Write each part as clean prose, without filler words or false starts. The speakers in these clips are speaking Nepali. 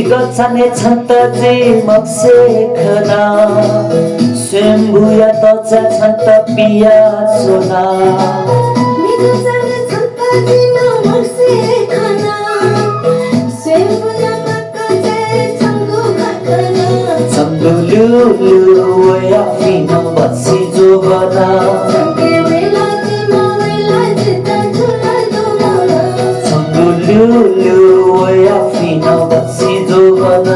이것 자네 찬따지 먹새크나 쇠무야 떠자 찬따 삐야소나 이것 자네 찬따지 먹새크나 쇠무야 떠자 찬구가크나 잠들루루 왜야 피노 버시 주거나 잠들루루 왜야 피노 버시 주거나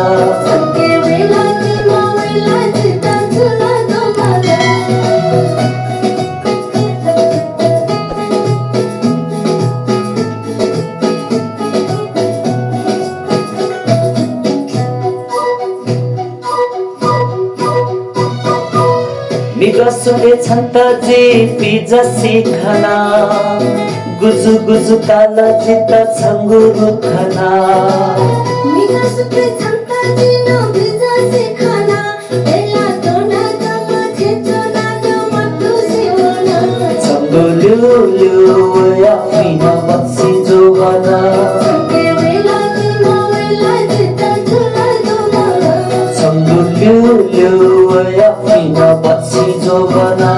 니가 속에 찬따지 삐자시 खाना गुजु गुजु काला चित्ता छंगुरु खाना 니가 속에 찬따지 너 삐자시 खाना 엘라 도나 도마 제초나뇨 맛두시오나 छंगुलुलु वया 피나 बक्सी जोगना छंगुलुलु वया 피나 बक्सी जोगना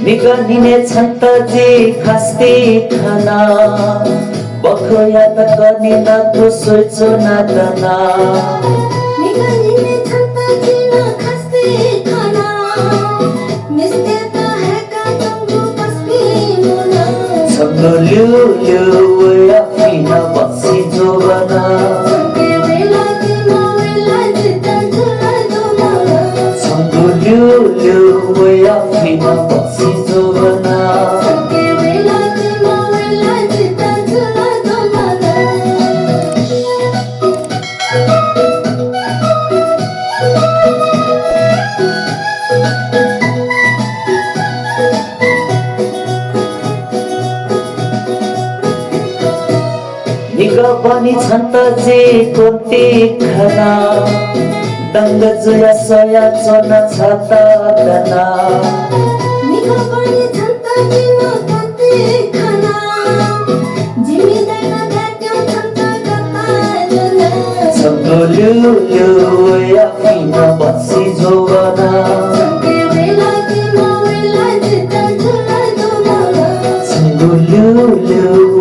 니가 니네 찬따지 카스티 खाना बखया तकनी ना तो सोचो ना तना 니가 니네 찬따지 너 카스티 खाना 미스테타 해가 정부 파스피모나 छंगुलुलु वया 피나 बक्सी जोगना छंगुलुलु वया 피나 बक्सी जोगना निगा पनि छन्तजे कोन्ती खाना दंग जुया सया चना छाता दना निगा पनि छन्तजे नो कोन्ती खाना जिमिदाना दाट्यो छन्ता गताजना छंगुलुलु वया पिना बक्सी जोगना छंगुलुलु